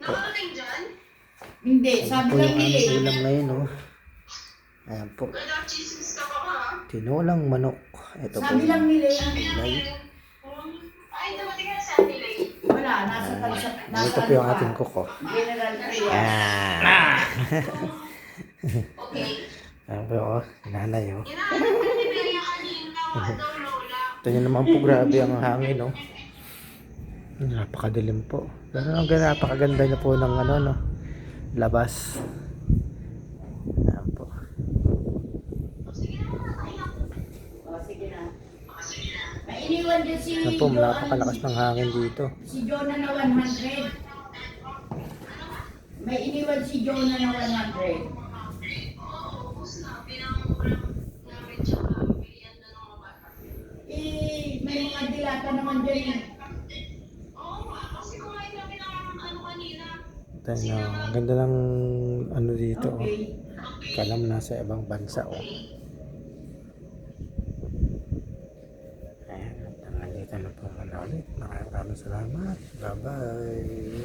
po. Hindi, Ayan sabi po lang yung nila aming eh. ulam ngayon, oh. Ayan po. Tinulang manok. Ito po Sabi lang yung nila yan. gulay. Wala, nasa kalsa. Ito po yung ating kuko. General Trias. Ayan po, oh. Nanay, oh. Ito nyo naman po, grabe ang hangin, oh. Napakadilim po. Pero napakaganda na po ng ano, no, labas. Ayan po. O, sige na. May iniwan din si Ayan po, napakalakas ng hangin dito. si Jonah na 100. May iniwan si Jonah na 100. May mga dilata naman dyan eh. Tayo na, ang ganda ng ano dito, oh. Okay. Kalam nasa ibang bansa, oh. Ayan, nandito na po ulit. Maraming salamat. Bye-bye.